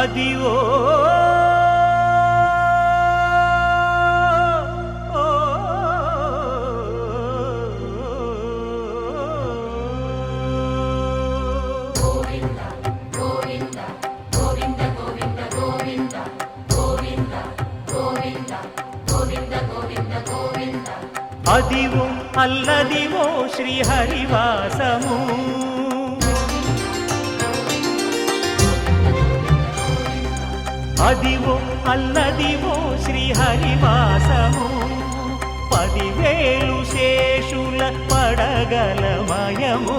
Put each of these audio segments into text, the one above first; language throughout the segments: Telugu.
అదివో అదివో అల్లదివో శ్రీహరివాసము అదివో అల్లదివో శ్రీహరివాసము 10,000 శేషుల పడగలమయము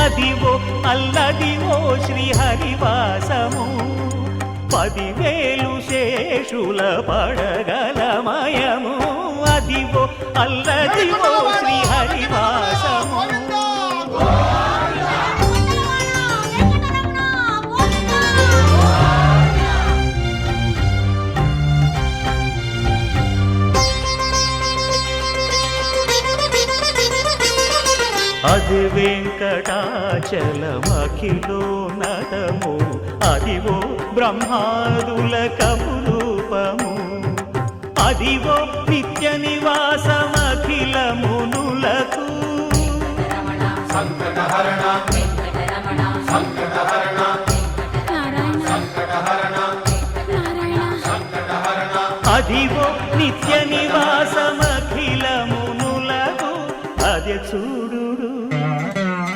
అదివో అల్లదివో శ్రీహరివాసము 10,000 శేషుల పడగలమయము అదివో అల్లదివో శ్రీహరివాసము అది వెంకటాచలమఖిలో నటము అదివో బ్రహ్మాదుల కపురూపము అదివో నిత్య నివాసమఖిల మునులకు సంకటహరణ సంకటహరణ సంకటహరణ సంకటహరణ అదివో నిత్య నివాసమఖిల మునులకు అదే చూడు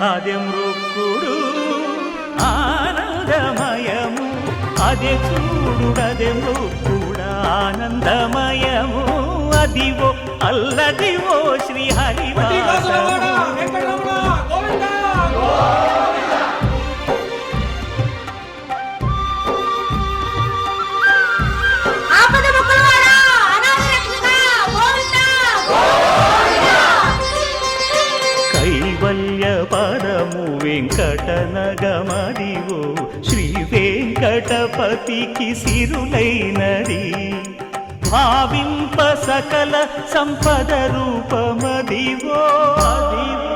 అదే మృక్కుడు ఆనందమయము అదే చూడుడదే మృక్కుడు ఆనందమయము అదివో అల్లదివో శ్రీహరివాసము కైవల్య పరము వెంకటనగమదివో శ్రీ వెంకటపతికి సిరులైనది భావింప సకల సంపద రూపమదివో అదివో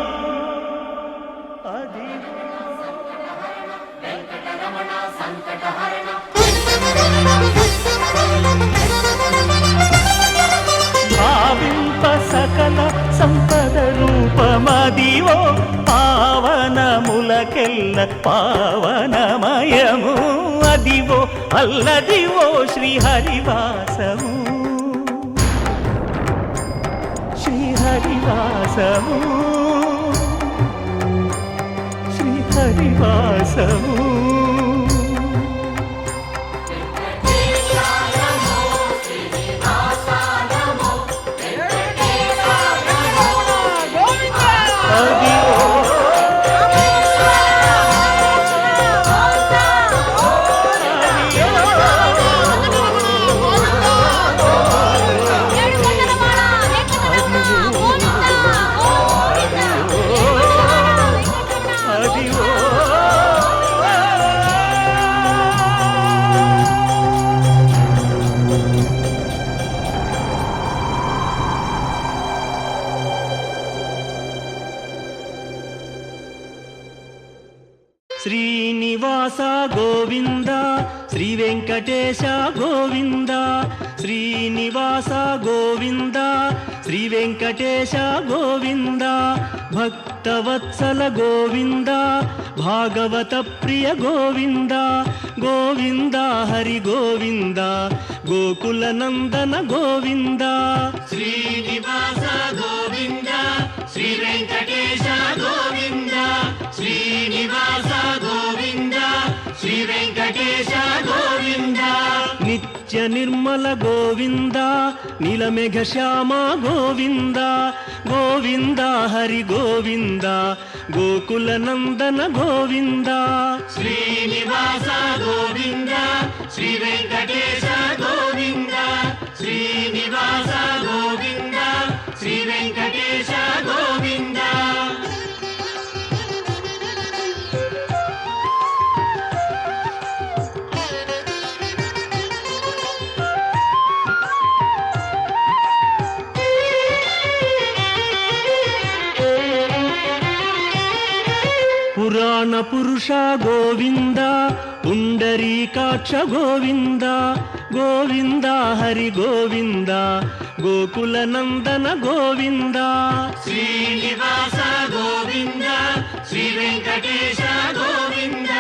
అదివో భావింప సకల సంపద రూపమదివో పావనములకెల్ల పావనమయము అదివో అల్లదివో శ్రీహరివాసము శ్రీహరివాసము శ్రీహరివాసము శ్రీనివాస గోవింద శ్రీ వెంకటేశ గోవింద శ్రీనివాస గోవింద శ్రీ వెంకటేశ గోవింద భక్తవత్సల గోవింద భాగవత ప్రియ గోవింద గోవింద హరి గోవింద గోకుల నందన గోవింద శ్రీనివాస గోవింద శ్రీ వెంకటేశ గోవింద శ్రీనివాస గోవింద శ్రీ వెంకటేశ గోవింద నిత్య నిర్మల గోవింద నీలమేఘ శ్యామ గోవింద గోవింద హరి గోవింద గోకుల నందన గోవింద శ్రీనివాస గోవింద శ్రీ వెంకటేశ గోవింద శ్రీనివాస గోవింద శ్రీ వెంకటేశ గోవింద పురాణ పురుష గోవింద పుండరీకాక్ష గోవింద గోవింద హరి గోవింద గోకుల నందన గోవింద శ్రీనివాస గోవింద శ్రీ వెంకటేశ గోవింద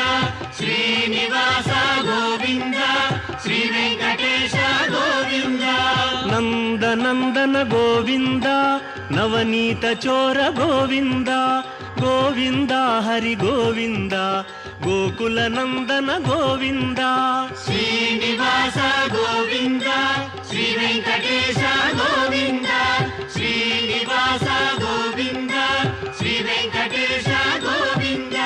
శ్రీనివాస గోవింద శ్రీ వెంకటేశ గోవింద నందనందన గోవింద నవనీత చోర గోవింద గోవింద హరి గోవింద గోకుల నందన గోవింద శ్రీనివాస గోవింద శ్రీ వెంకటేశ గోవింద శ్రీనివాస గోవింద శ్రీ వెంకటేశ గోవింద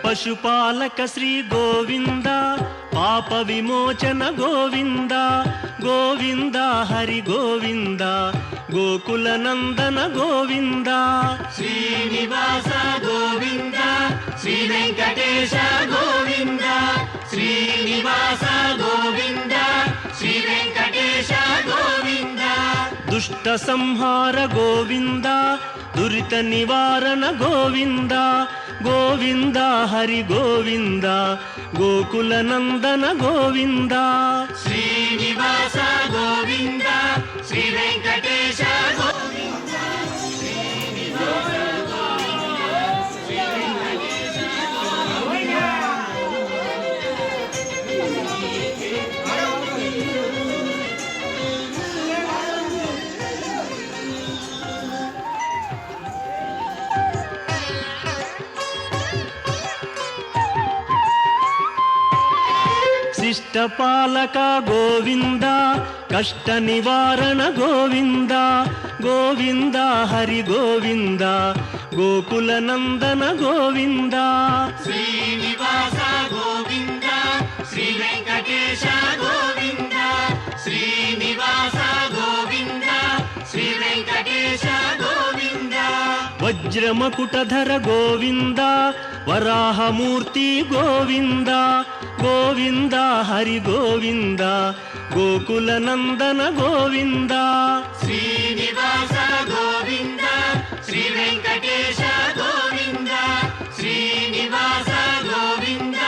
పశుపాలక శ్రీ గోవింద పాప విమోచన గోవింద గోవింద హరి గోవింద గోకుల నందన గోవింద శ్రీనివాస గోవింద శ్రీ వెంకటేశ గోవింద శ్రీనివాస గోవింద శ్రీ వెంకటేశ గోవింద దుష్ట సంహార గోవింద దురిత నివారణ గోవింద గోవింద హరి గోవింద గోకుల నందన గోవింద శ్రీనివాస గోవింద శ్రీ వెంకటేశ గోవింద శ్రీనివాస గోవింద శ్రీ వెంకటేశ గోవింద శిష్టపాలక గోవింద కష్ట నివారణ గోవింద గోవింద హరి గోవింద గోకుల నందన గోవింద శ్రీనివాస గోవింద శ్రీ వెంకటేశ గోవింద శ్రీనివాస గోవింద శ్రీ వెంకటేశ గోవింద వజ్రమకుటధర గోవింద వరాహమూర్తి గోవింద గోవింద హరి గోవింద గోకుల నందన గోవింద శ్రీనివాస గోవింద శ్రీ వెంకటేశ గోవింద శ్రీనివాస గోవింద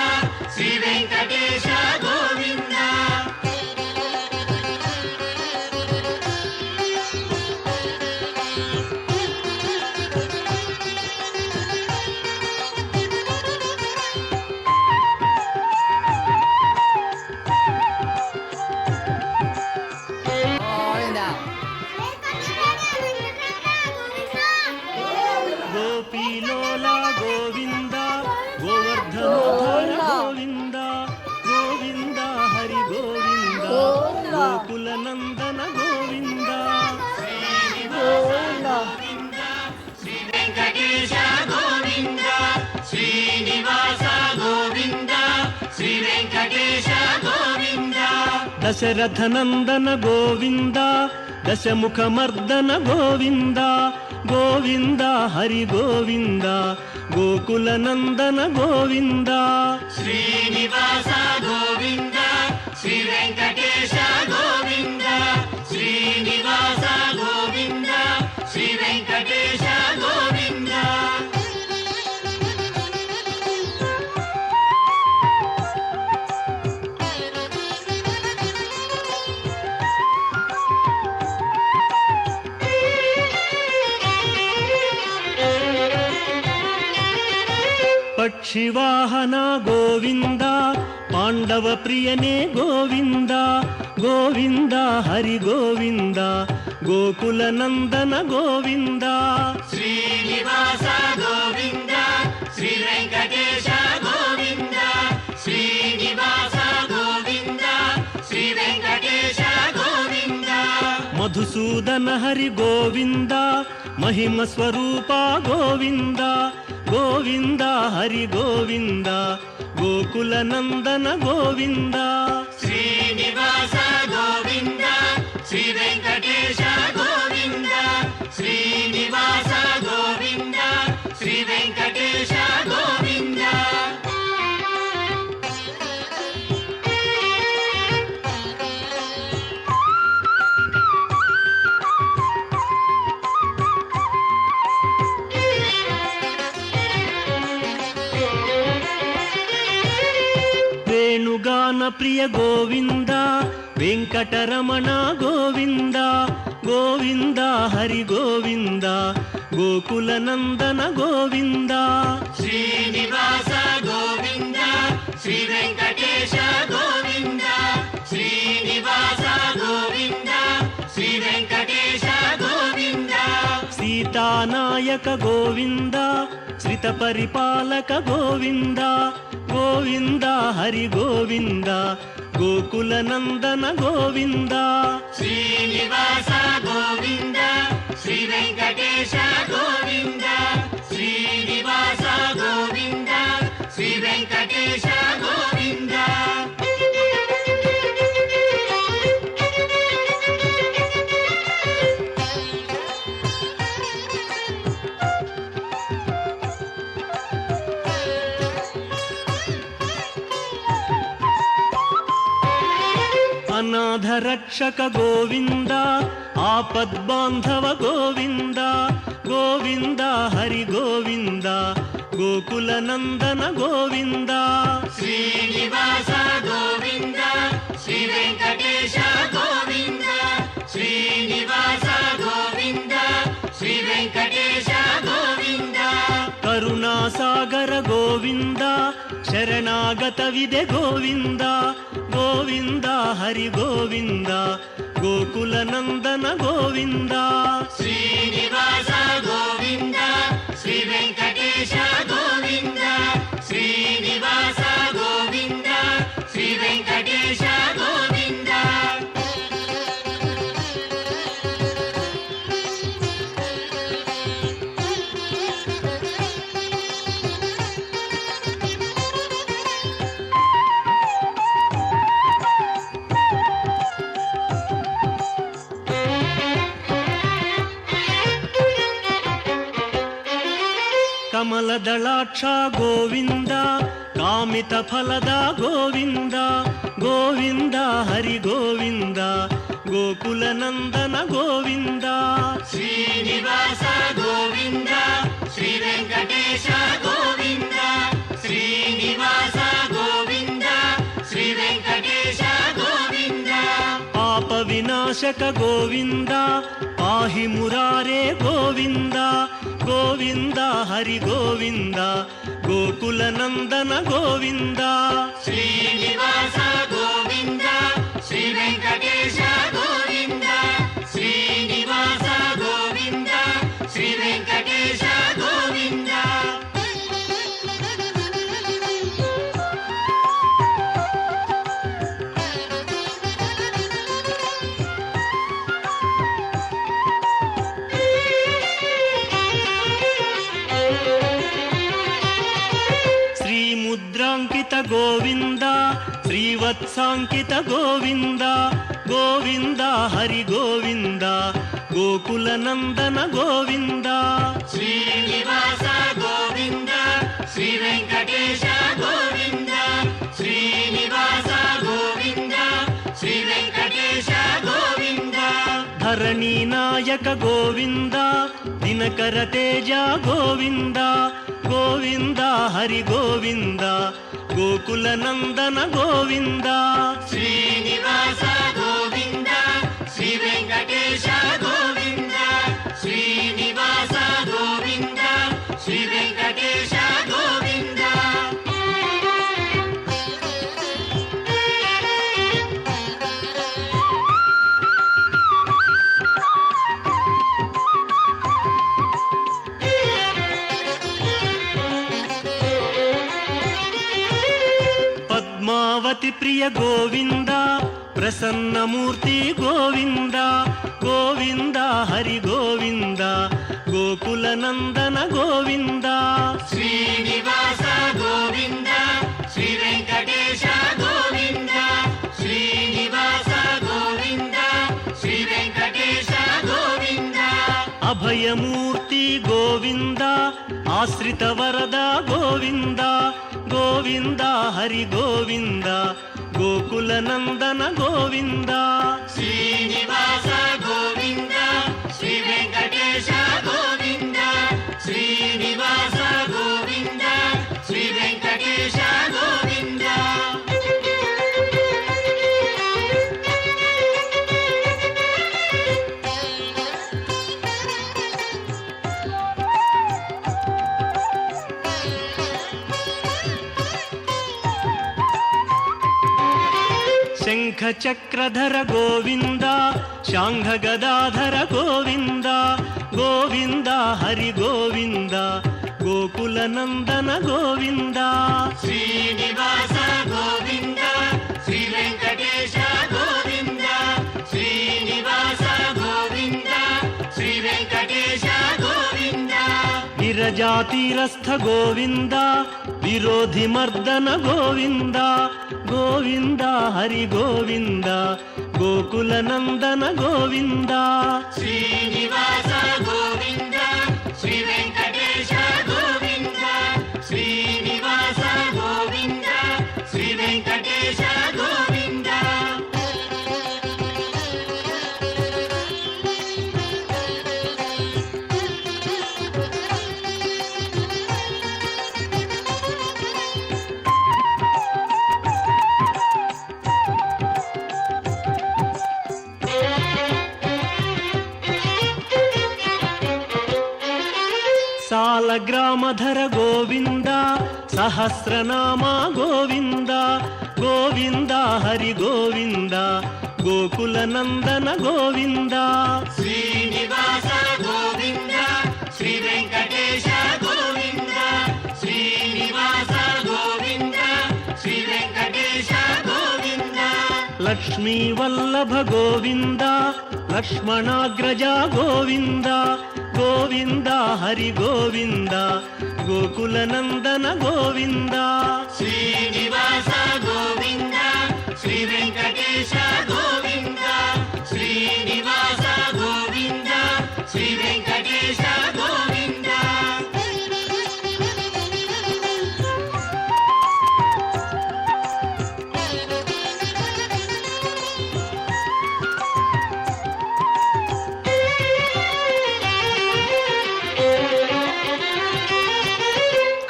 శ్రీ వెంకటేశ గోవింద గోపీలోల గోవింద గోవర్ధనోధర గోవింద గోవింద హరి గోవింద గోకుల నందన గోవింద గోవింద శ్రీ వెంకటేశ గోవింద శ్రీనివాస గోవింద శ్రీ వెంకటేశ గోవింద దశరథ నందన గోవింద దశముఖమర్దన గోవింద గోవింద హరి గోవింద గోకుల నందన గోవింద శ్రీనివాస గోవింద శ్రీ వెంకటేశ గోవింద శ్రీనివాస గోవింద శ్రీ వెంకటేశ గోవింద పక్షివాహన గోవింద పాండవ ప్రియనే గోవింద గోవింద హరి గోవింద గోకుల నందన గోవింద శ్రీనివాస గోవింద శ్రీ వెంకటేశ గోవింద శ్రీనివాస గోవింద శ్రీ వెంకటేశ గోవింద మధుసూదన హరి గోవింద మహిమ స్వరూప గోవింద గోవింద హరి గోవింద గోకుల నందన గోవింద శ్రీనివాస గోవింద శ్రీ వెంకటేశ గోవింద శ్రీనివాస గోవింద శ్రీ ప్రియ గోవింద వెంకటరమణ గోవింద గోవింద హరి గోవింద గోకుల నందన గోవింద శ్రీనివాస గోవింద శ్రీ వెంకటేశ గోవింద శ్రీనివాస గోవింద శ్రీ వెంకటేశ గోవింద సీతానాయక గోవింద శ్రిత పరిపాలక గోవింద గోవింద హరి గోవింద గోకుల నందన గోవింద శ్రీనివాస గోవింద శ్రీ వెంకటేశ గోవింద శ్రీనివాస గోవింద శ్రీ వెంకటేశ గోవింద అనాథ రక్షక గోవింద ఆపద్బాంధవ గోవింద గోవింద హరి గోవింద గోకుల నందన గోవింద శ్రీనివాస గోవింద శ్రీ వెంకటేశ గోవింద శ్రీనివాస గోవింద శ్రీ వెంకటేశ గోవింద కరుణాసాగర గోవింద శరణాగత విదే గోవింద గోవింద హరి గోవింద గోకుల నందన గోవింద శ్రీనివాస గోవింద శ్రీ వెంకటేశ గోవింద శ్రీనివాస గోవింద శ్రీ వెంకటేశ గోవింద ಕಮಲದಳಾಕ್ಷ ಗೋವಿಂದ ಕಾಮಿತ ಫಲದ ಗೋವಿಂದ ಗೋವಿಂದ ಹರಿ ಗೋವಿಂದ ಗೋಕುಲ ನಂದನ ಗೋವಿಂದ ಶ್ರೀನಿವಾಸ ಗೋವಿಂದ ಶ್ರೀ ವೆಂಕಟೇಶ ಗೋವಿಂದ ಶ್ರೀನಿವಾಸ ಗೋವಿಂದ ಶ್ರೀ ವೆಂಕಟೇಶ ಗೋವಿಂದ ಪಾಪ ವಿನಾಶಕ ಗೋವಿಂದ ಪಾಹಿ ಮುರಾರೇ ಗೋವಿಂದ ಗೋವಿಂದ ಹರಿ ಗೋವಿಂದ ಗೋಕುಲ ನಂದನ ಗೋವಿಂದ ಶ್ರೀನಿವಾಸ ಗೋವಿಂದ ಶ್ರೀ ವೆಂಕಟೇಶ ಗೋವಿಂದ ಶ್ರೀನಿವಾಸ ಗೋವಿಂದ ಶ್ರೀ ವೆಂಕಟೇಶ ಗೋವಿಂದ ಮುದ್ರಾಂಕಿತ ಗೋವಿಂದ ಶ್ರೀವತ್ಸಾಂಕಿತ ಗೋವಿಂದ ಗೋವಿಂದ ಹರಿ ಗೋವಿಂದ ಗೋಕುಲ ನಂದನ ಗೋವಿಂದ ಶ್ರೀನಿವಾಸ ಗೋವಿಂದ ಶ್ರೀ ವೆಂಕಟೇಶ ಗೋವಿಂದ ಶ್ರೀನಿವಾಸ ಗೋವಿಂದ ಶ್ರೀ ವೆಂಕಟೇಶ ಗೋವಿಂದ ಧರಣಿ ನಾಯಕ ಗೋವಿಂದ ದಿನಕರ ತೇಜ ಗೋವಿಂದ ಗೋವಿಂದ ಹರಿ ಗೋವಿಂದ ಗೋಕುಲ ನಂದನ ಗೋವಿಂದ ಶ್ರೀನಿವಾಸ ಗೋವಿಂದ ಶ್ರೀ ವೆಂಕಟೇಶ ಗೋವಿಂದ ಶ್ರೀನಿವಾಸ ಗೋವಿಂದ ಶ್ರೀ ವೆಂಕಟೇಶ ಗೋವಿಂದ పద్మావతి ప్రియ గోవింద ప్రసన్న మూర్తి గోవింద గోవింద హరి గోవింద గోకుల నందన గోవింద శ్రీనివాస గోవింద శ్రీ వెంకటేశ గోవింద శ్రీనివాస గోవింద శ్రీ వెంకటేశ గోవింద అభయమూర్తి గోవింద ఆశ్రిత వరద గోవింద గోవింద హరి గోవింద గోకుల నందన గోవింద శ్రీనివాస గోవింద శ్రీ వెంకటేశ గోవింద శ్రీనివాస గోవింద శ్రీ వెంకటేశ గోవింద ಶಂಖಚಕ್ರಧರ ಗೋವಿಂದ ಶಾಂಘಗದಾಧರ ಗೋವಿಂದ ಗೋವಿಂದ ಹರಿ ಗೋವಿಂದ ಗೋಕುಲನಂದನ ಗೋವಿಂದ ಶ್ರೀನಿವಾಸ ಗೋವಿಂದ ಶ್ರೀ ವೆಂಕಟೇಶ ಗೋವಿಂದ ಶ್ರೀನಿವಾಸ ಗೋವಿಂದ ಶ್ರೀ ವೆಂಕಟೇಶ ಗೋವಿಂದ ವಿರಜಾತೀರಸ್ಥ ಗೋವಿಂದ ವಿರೋಧಿ ಮರ್ದನ ಗೋವಿಂದ ಗೋವಿಂದ ಹರಿ ಗೋವಿಂದ ಗೋಕುಲನಂದನ ಗೋವಿಂದ ಶ್ರೀನಿವಾಸ ಗೋವಿಂದ ಶ್ರೀ ವೆಂಕಟೇಶ ಗೋವಿಂದ ಶ್ರೀನಿವಾಸ ಗೋವಿಂದ ಶ್ರೀ ವೆಂಕಟೇಶ ಗೋವಿಂದ ಸಾಲಗ್ರಾಮಧರ ಗೋವಿಂದ ಸಹಸ್ರನಾಮ ಗೋವಿಂದ ಗೋವಿಂದ ಹರಿ ಗೋವಿಂದ ಗೋಕುಲನಂದನ ಗೋವಿಂದ ಶ್ರೀನಿವಾಸ ಗೋವಿಂದ ಶ್ರೀ ವೆಂಕಟೇಶ ಗೋವಿಂದ ಶ್ರೀನಿವಾಸ ಗೋವಿಂದ ಶ್ರೀ ವೆಂಕಟೇಶ ಗೋವಿಂದ ಲಕ್ಷ್ಮೀ ವಲ್ಲಭ ಗೋವಿಂದ ಲಕ್ಷ್ಮಣಾಗ್ರಜ ಗೋವಿಂದ ಗೋವಿಂದ ಹರಿ ಗೋವಿಂದ ಗೋಕುಲನಂದನ ಗೋವಿಂದ ಶ್ರೀನಿವಾಸ ಗೋವಿಂದ ಶ್ರೀ ವೆಂಕಟೇಶ ಗೋವಿಂದ ಶ್ರೀನಿವಾಸ ಗೋವಿಂದ ಶ್ರೀ ವೆಂಕಟೇಶ ಗೋವಿಂದ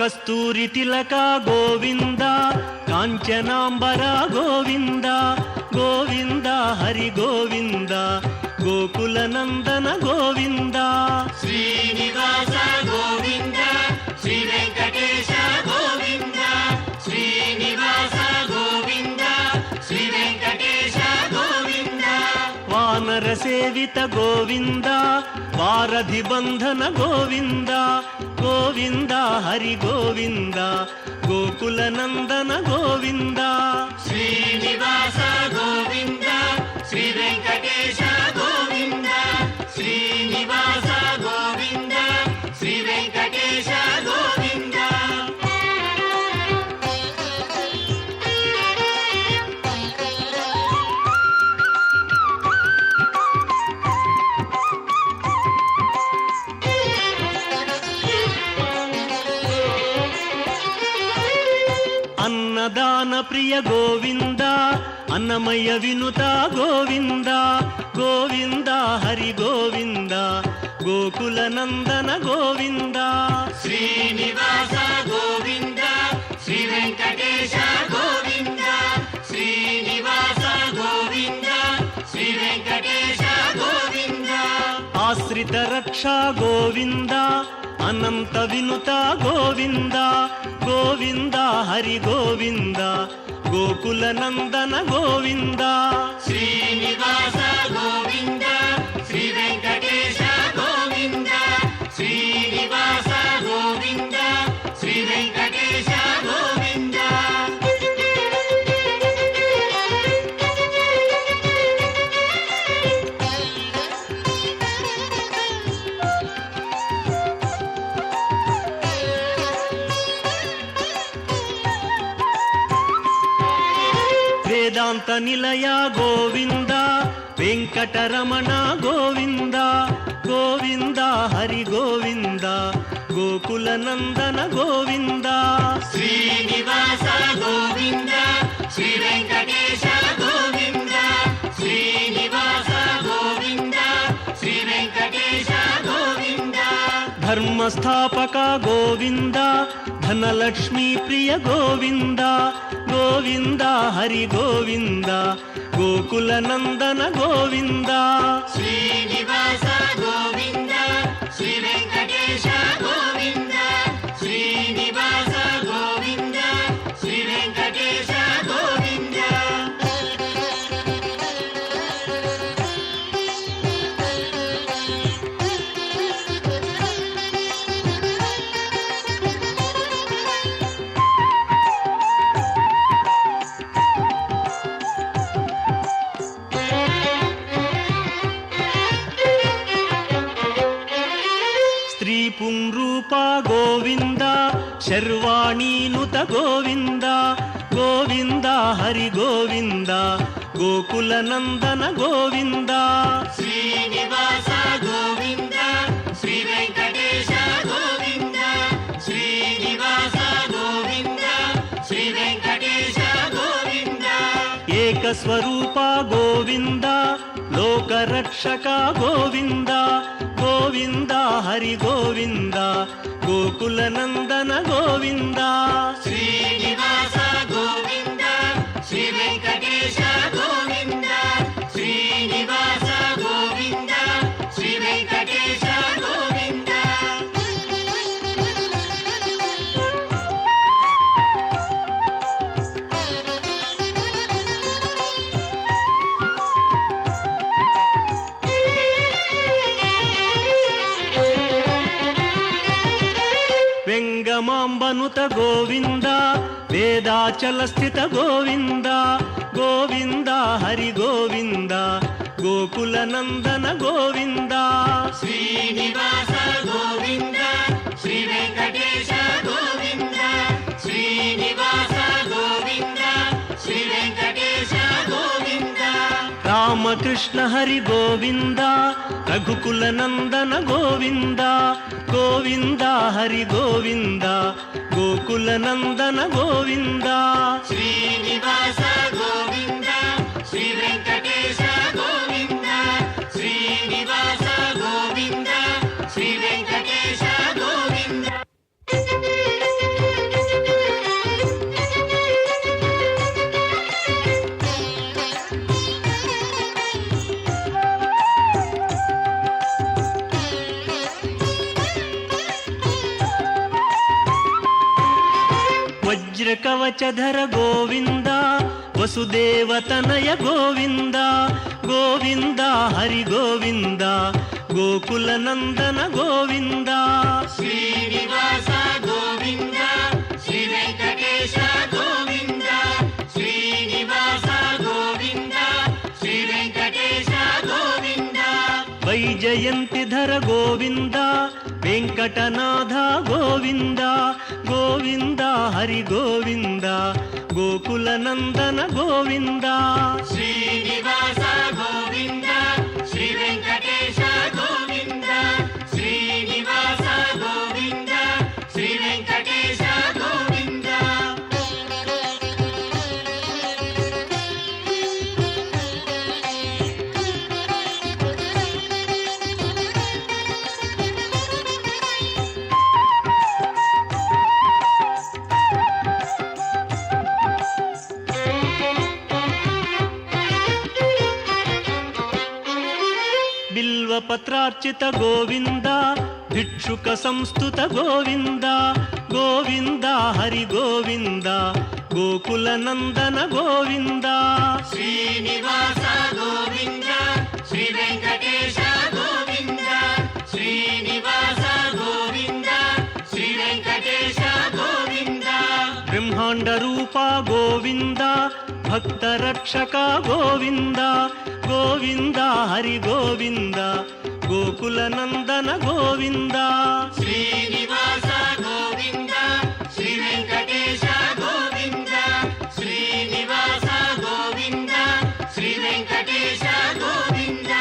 ಕಸ್ತೂರಿ ತಿಲಕ ಗೋವಿಂದ ಕಾಂಚನಾಂಬರ ಗೋವಿಂದ ಗೋವಿಂದ ಹರಿ ಗೋವಿಂದ ಗೋಕುಲನಂದನ ಗೋವಿಂದ ಶ್ರೀನಿವಾಸ ಗೋವಿಂದ ಶ್ರೀ ವೆಂಕಟೇಶ ಗೋವಿಂದ ಶ್ರೀನಿವಾಸ ಗೋವಿಂದ ಶ್ರೀ ವೆಂಕಟೇಶ ಗೋವಿಂದ ವಾನರ ಸೇವಿತ ಗೋವಿಂದ ವಾರಧಿ ಬಂಧನ ಗೋವಿಂದ ಗೋವಿಂದ ಹರಿ ಗೋವಿಂದ ಗೋಕುಲನಂದನ ಗೋವಿಂದ ಶ್ರೀನಿವಾಸ ಗೋವಿಂದ ಶ್ರೀ ವೆಂಕಟೇಶ ಗೋವಿಂದ ಶ್ರೀನಿವಾಸ ಗೋವಿಂದ ಶ್ರೀ ವೆಂಕಟೇಶ ಗೋವಿಂದ ಅನ್ನದಾನ ಪ್ರಿಯ ಗೋವಿಂದ ಅನ್ನಮಯ ವಿನುತ ಗೋವಿಂದ ಗೋವಿಂದ ಹರಿ ಗೋವಿಂದ ಗೋಕುಲನಂದನ ಗೋವಿಂದ ಶ್ರೀನಿವಾಸ ಗೋವಿಂದ ಶ್ರೀ ವೆಂಕಟೇಶ ಗೋವಿಂದ ಶ್ರೀನಿವಾಸ ಗೋವಿಂದ ಶ್ರೀ ವೆಂಕಟೇಶ ಗೋವಿಂದ ಆಶ್ರಿತ ರಕ್ಷಾ ಗೋವಿಂದ ಅನಂತ ವಿನುತ ಗೋವಿಂದ ಗೋವಿಂದ ಹರಿ ಗೋವಿಂದ ಗೋಕುಲನಂದನ ಗೋವಿಂದ ಶ್ರೀನಿವಾಸ ಗೋವಿಂದ ಶ್ರೀ ವೆಂಕಟೇಶ ಗೋವಿಂದ ಶ್ರೀನಿವಾಸ ಗೋವಿಂದ ಶ್ರೀ ವೆಂಕಟೇಶ ಗೋವಿಂದ ವೇದಾಂತ ನಿಲಯ ಗೋವಿಂದ ವೆಂಕಟರಮಣ ಗೋವಿಂದ ಗೋವಿಂದ ಹರಿ ಗೋವಿಂದ ಗೋಕುಲನಂದನ ಗೋವಿಂದ ಶ್ರೀನಿವಾಸ ಗೋವಿಂದ ಶ್ರೀ ವೆಂಕಟೇಶ ಗೋವಿಂದ ಶ್ರೀನಿವಾಸ ಗೋವಿಂದ ಶ್ರೀ ವೆಂಕಟೇಶ ಗೋವಿಂದ ಧರ್ಮಸ್ಥಾಪಕ ಗೋವಿಂದ ಧನಲಕ್ಷ್ಮೀ ಪ್ರಿಯ ಗೋವಿಂದ ಗೋವಿಂದ ಹರಿ ಗೋವಿಂದ ಗೋಕುಲನಂದನ ಗೋವಿಂದ ಶ್ರೀನಿವಾಸ ಗೋವಿಂದ ಶ್ರೀ ವೆಂಕಟೇಶ ಗೋವಿಂದ ಶ್ರೀನಿವಾಸ ಗೋವಿಂದ ಶ್ರೀ ವೆಂಕಟೇಶ ಗೋವಿಂದ ಗೋವಿಂದ ಶರ್ವಾಣೀನುತ ಗೋವಿಂದ ಗೋವಿಂದ ಹರಿ ಗೋವಿಂದ ಗೋಕುಲ ನಂದನ ಗೋವಿಂದ ಶ್ರೀನಿವಾಸ ಗೋವಿಂದ ಶ್ರೀ ವೆಂಕಟೇಶ ಗೋವಿಂದ ಶ್ರೀನಿವಾಸ ಗೋವಿಂದ ಶ್ರೀ ವೆಂಕಟೇಶ ಗೋವಿಂದ ಏಕಸ್ವರೂಪ ಗೋವಿಂದ ಲೋಕರಕ್ಷಕ ಗೋವಿಂದ ಗೋವಿಂದ ಹರಿ ಗೋವಿಂದ ಗೋಕುಲ ನಂದನ ಗೋವಿಂದ ಶ್ರೀನಿವಾಸ ಗೋವಿಂದ ಶ್ರೀ ವೆಂಕಟೇಶ ಗೋವಿಂದ ಶ್ರೀನಿವಾಸ ಗೋವಿಂದ ಶ್ರೀ ವೆಂಕಟೇಶ ಗೋವಿಂದ ವೆಂಗಮಾಂಬನುತ ಗೋವಿಂದ ವೇದಾಚಲ ಸ್ಥಿತ ಗೋವಿಂದ ಗೋವಿಂದ ಹರಿ ಗೋವಿಂದ ಗೋಕುಲ ನಂದನ ಗೋವಿಂದ ಶ್ರೀನಿವಾಸ ಗೋವಿಂದ ಶ್ರೀ ವೆಂಕಟೇಶ ಗೋವಿಂದ ಶ್ರೀನಿವಾಸ ಗೋವಿಂದ ಶ್ರೀ ವೆಂಕಟೇಶ ಗೋವಿಂದ ರಾಮಕೃಷ್ಣ ಹರಿ ಗೋವಿಂದ ರಘುಕುಲ ನಂದನ ಗೋವಿಂದ ಗೋವಿಂದ ಹರಿ ಗೋವಿಂದ ಗೋಕುಲ ನಂದನ ಗೋವಿಂದ ಶ್ರೀನಿವಾಸ ಗೋವಿಂದ ಶ್ರೀ ವೆಂಕಟೇಶ ಗೋವಿಂದ ಶ್ರೀನಿವಾಸ ಗೋವಿಂದ ಶ್ರೀ ವೆಂಕಟೇಶ ಗೋವಿಂದ ವಜ್ರ ಕವಚಧರ ಗೋವಿಂದ ವಸುದೇವತನಯ ಗೋವಿಂದ ಗೋವಿಂದ ಹರಿ ಗೋವಿಂದ ಗೋಕುಲ ನಂದನ ಗೋವಿಂದ ಶ್ರೀನಿವಾಸ ಗೋವಿಂದ ಶ್ರೀ ವೆಂಕಟೇಶ ಗೋವಿಂದ ಶ್ರೀನಿವಾಸ ಗೋವಿಂದ ಶ್ರೀ ವೆಂಕಟೇಶ ಗೋವಿಂದ ವೈಜಯಂತಿಧರ ಗೋವಿಂದ ವೆಂಕಟನಾಥ ಗೋವಿಂದ ಗೋವಿಂದ ಹರಿ ಗೋವಿಂದ ಗೋಕುಲ ನಂದನ ಗೋವಿಂದ ಶ್ರೀನಿವಾಸ ಗೋವಿಂದ ಶ್ರೀ ವೆಂಕಟೇಶ ಗೋವಿಂದ ಶ್ರೀನಿವಾಸ ಗೋವಿಂದ ಶ್ರೀ ವೆಂಕಟೇಶ ಗೋವಿಂದ ಬಿಲ್ವಪತ್ರಾರ್ಚಿತ ಗೋವಿಂದ ಭಿಕ್ಷುಕ ಸಂಸ್ತುತ ಗೋವಿಂದ ಗೋವಿಂದ ಹರಿ ಗೋವಿಂದ ಗೋಕುಲ ನಂದನ ಗೋವಿಂದ ಶ್ರೀನಿವಾಸ ಗೋವಿಂದ ಶ್ರೀ ವೆಂಕಟೇಶ ಗೋವಿಂದ ಶ್ರೀನಿವಾಸ ಗೋವಿಂದ ಶ್ರೀ ವೆಂಕಟೇಶ ಗೋವಿಂದ ಬ್ರಹ್ಮಾಂಡ ರೂಪ ಗೋವಿಂದ ಭಕ್ತ ರಕ್ಷಕ ಗೋವಿಂದ ಗೋವಿಂದ ಹರಿ ಗೋವಿಂದ ಗೋಕುಲ ನಂದನ ಗೋವಿಂದ ಶ್ರೀನಿವಾಸ ಗೋವಿಂದ ಶ್ರೀ ವೆಂಕಟೇಶ ಗೋವಿಂದ ಶ್ರೀನಿವಾಸ ಗೋವಿಂದ ಶ್ರೀ ವೆಂಕಟೇಶ ಗೋವಿಂದ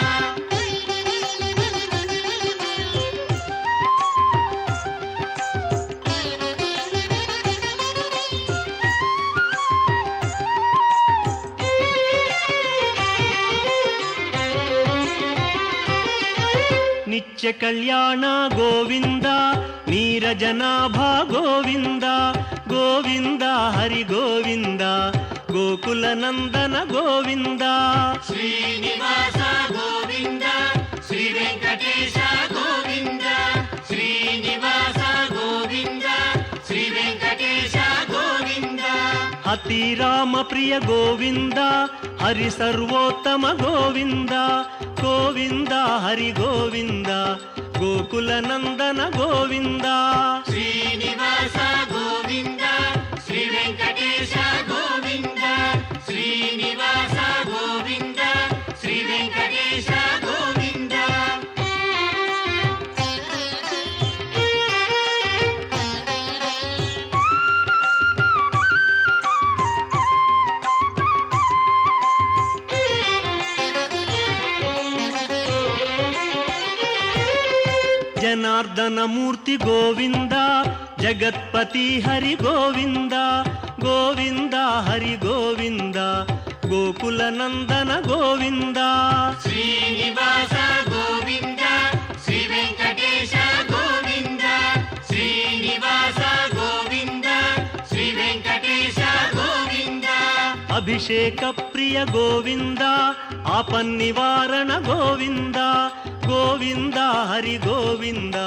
ನಿತ್ಯ ಕಲ್ಯಾಣ ಗೋವಿಂದ ನೀರಜನಾಭ ಗೋವಿಂದ ಗೋವಿಂದ ಹರಿ ಗೋವಿಂದ ಗೋಕುಲ ನಂದನ ಗೋವಿಂದ ಶ್ರೀನಿವಾಸ ಗೋವಿಂದ ಶ್ರೀ ವೆಂಕಟೇಶ ಗೋವಿಂದ ಶ್ರೀನಿವಾಸ ಗೋವಿಂದ ಶ್ರೀ ವೆಂಕಟೇಶ ಗೋವಿಂದ ಅತಿ ರಾಮ ಪ್ರಿಯ ಗೋವಿಂದ ಹರಿ ಸರ್ವೋತ್ತಮ ಗೋವಿಂದ ಗೋವಿಂದ ಹರಿ ಗೋವಿಂದ ಗೋಕುಲ ನಂದನ ಗೋವಿಂದ ಶ್ರೀನಿವಾಸ ಗೋವಿಂದ ಶ್ರೀ ವೆಂಕಟೇಶ ಗೋವಿಂದ ಶ್ರೀನಿವಾಸ ಗೋವಿಂದ ಶ್ರೀ ವೆಂಕಟೇಶ ಗೋವಿಂದ రక్షణమూర్తి గోవింద జగత్పతి హరి గోవింద గోవింద హరి గోవింద గోకుల నందన గోవింద శ్రీనివాస గోవింద శ్రీ వెంకటేశ గోవింద శ్రీనివాస గోవింద శ్రీ వెంకటేశ గోవింద అభిషేక ప్రియ గోవింద ఆపన్నివారణ గోవింద గోవింద హరి గోవింద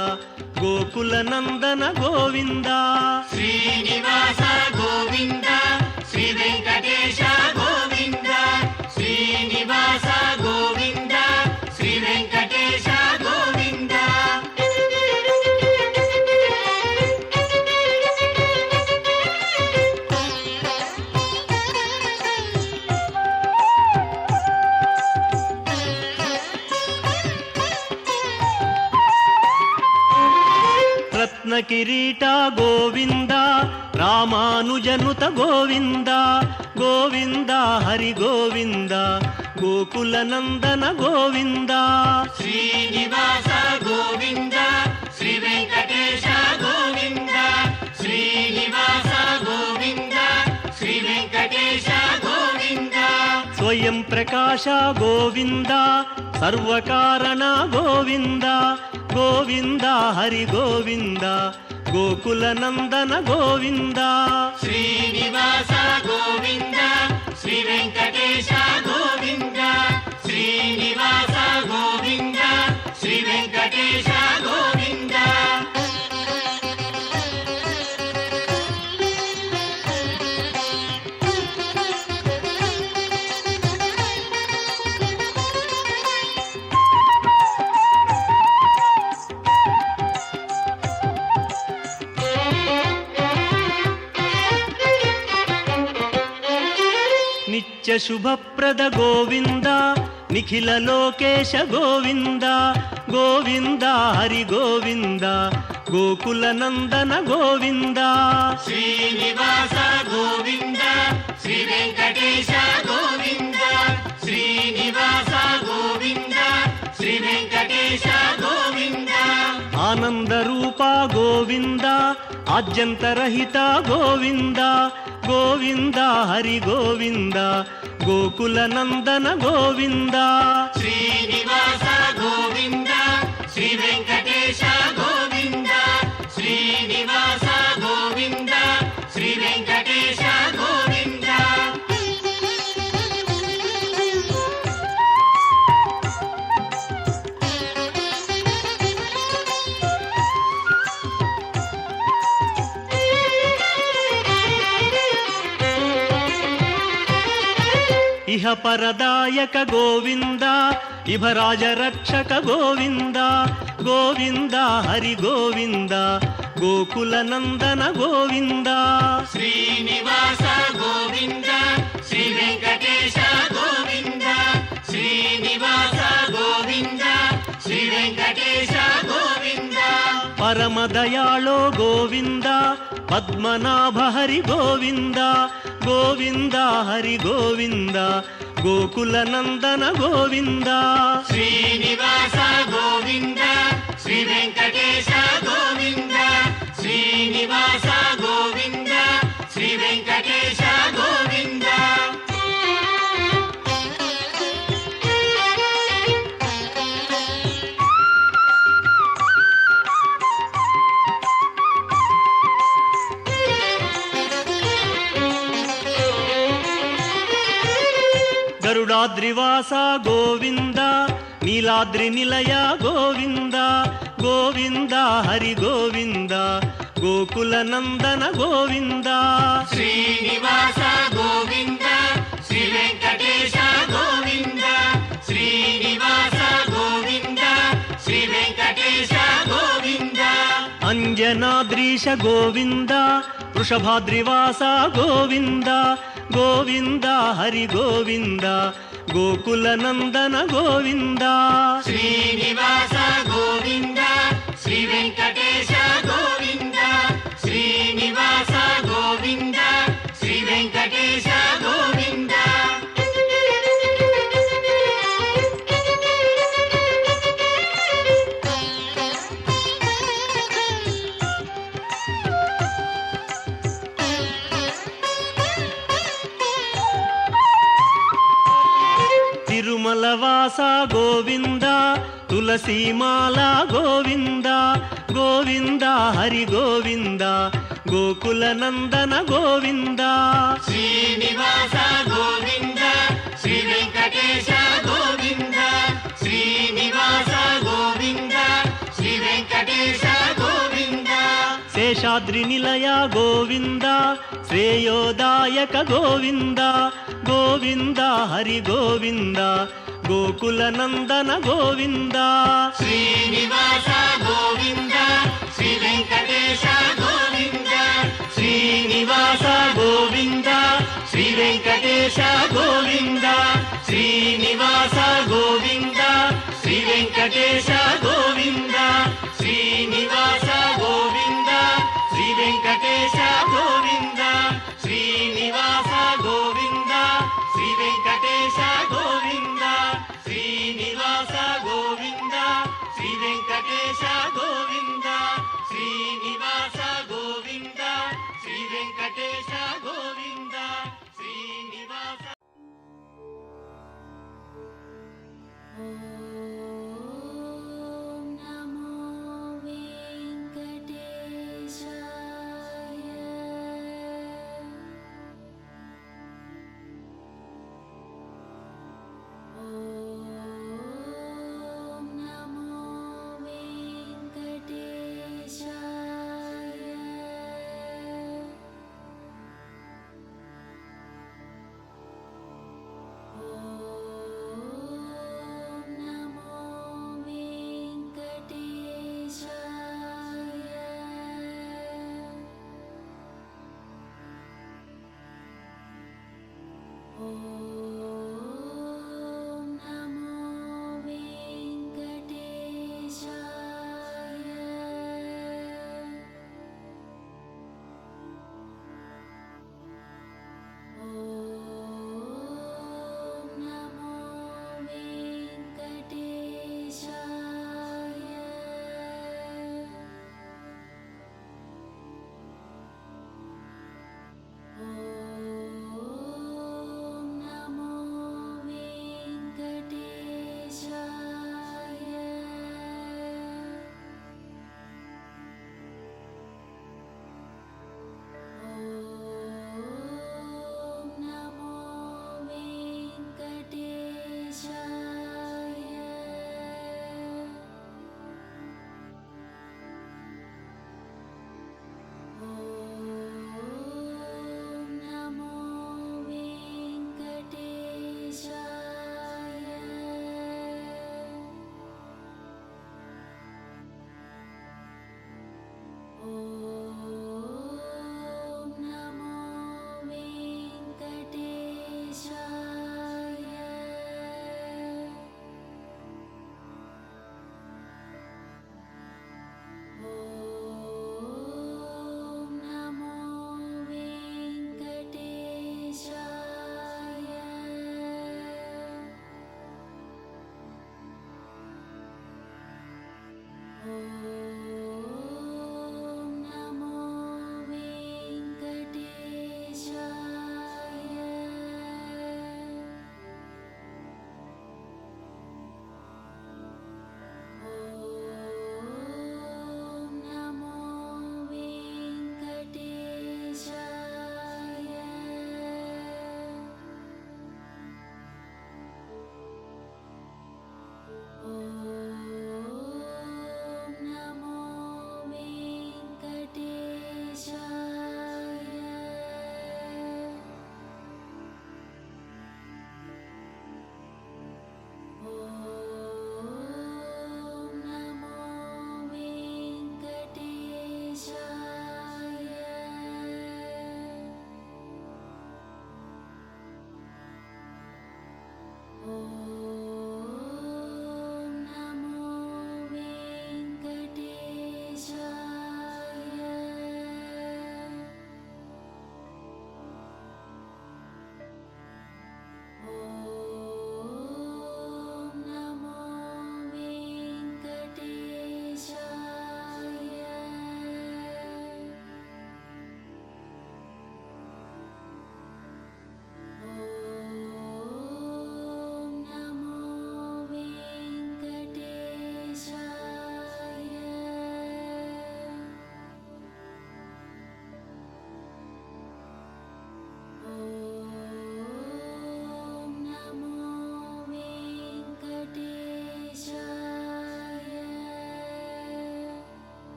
గోకుల నందన గోవింద శ్రీనివాస గోవింద శ్రీ వెంకటేశ గోవింద శ్రీనివాస గోవింద శ్రీ వెంకటేశ గోవింద రత్న కిరీట గోవింద రామానుజనుత గోవింద గోవింద హరి గోవింద గోకుల నందన గోవింద శ్రీనివాస గోవింద శ్రీ వెంకటేశ గోవింద శ్రీనివాస గోవింద శ్రీ వెంకటేశ గోవింద స్వయం ప్రకాశ గోవింద సర్వకారణ గోవింద గోవింద హరి గోవింద గోకుల నందన గోవింద శ్రీనివాస గోవింద శ్రీ వెంకటేశ గోవింద శ్రీనివాస గోవింద శ్రీ వెంకటేశ గోవింద నిత్య శుభప్రద గోవింద నిఖిల లోకేశ గోవింద గోవింద హరి గోవింద గోకుల నందన గోవింద శ్రీనివాస గోవింద శ్రీ వెంకటేశ గోవింద శ్రీనివాస గోవింద శ్రీ వెంకటేశ గోవింద ఆనంద రూప గోవింద ఆద్యంతరహిత గోవింద గోవింద హరి గోవింద గోకుల నందన గోవింద శ్రీనివాస గోవింద శ్రీ వెంకటేశ గోవింద శ్రీనివాస గోవింద శ్రీ వెంకటేశ గోవింద ఇహ పరదాయక గోవింద ఇభరాజ రక్షక గోవింద గోవింద హరి గోవింద గోకుల నందన గోవింద శ్రీనివాస గోవింద శ్రీ వెంకటేశ గోవింద శ్రీనివాస గోవింద శ్రీ వెంకటేశ గోవింద పరమదయాళో గోవింద పద్మనాభ హరి గోవింద గోవింద హరి గోవింద గోకుల నందన గోవింద శ్రీనివాస గోవింద శ్రీ వెంకటేశ గోవింద శ్రీనివాస గోవింద శ్రీ వెంకటేశ గోవింద గరుడాద్రివాస గోవింద నీలాద్రి నిలయ గోవింద గోవింద హరి గోవింద గోకుల నందన గోవింద శ్రీనివాస గోవింద శ్రీ వెంకటేశ గోవింద శ్రీనివాస గోవింద శ్రీ వెంకటేశ గోవింద అంజనాద్రీశ గోవింద వృషభాద్రివాస గోవింద గోవింద హరి గోవింద గోకుల నందన గోవింద శ్రీనివాస గోవింద శ్రీ వెంకటేశ గోవింద శ్రీనివాస గోవింద శ్రీ వెంకటేశ గోవింద తురగలవాస గోవింద తులసీమాల గోవింద గోవింద హరి గోవింద గోకుల నందన గోవింద శ్రీనివాస గోవింద శ్రీ వెంకటేశ గోవింద శ్రీనివాస గోవింద శ్రీ వెంకటేశ గోవింద శేషాద్రి నిలయ గోవింద శ్రేయోదాయక గోవింద గోవింద హరి గోవింద గోకుల నందన గోవింద శ్రీనివాస గోవింద శ్రీ వెంకటేశ గోవింద శ్రీనివాస గోవింద శ్రీ వెంకటేశ గోవింద శ్రీనివాస గోవింద శ్రీ వెంకటేశ గోవింద శ్రీనివాస గోవింద శ్రీ వెంకటేశ గోవింద శ్రీనివాస గోవింద శ్రీ వెంకటేశ గోవింద శ్రీనివాస గోవింద శ్రీ వెంకటేశ గోవింద శ్రీనివాస గోవింద శ్రీ వెంకటేశ గోవింద శ్రీనివాస ఓం నమో వెంకటేశాయ ఓం నమో వెంకటేశాయ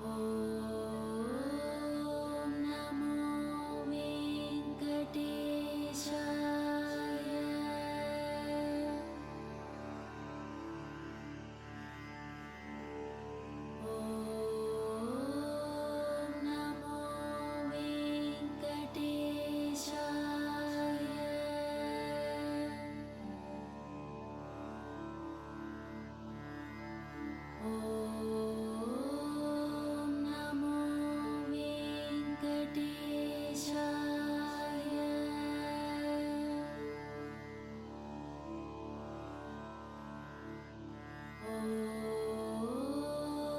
ॐ नमो वेङ्कटेशाय ॐ नमो वेङ्कटेशाय ॐ नमो वेङ्कटेशाय ॐ नमो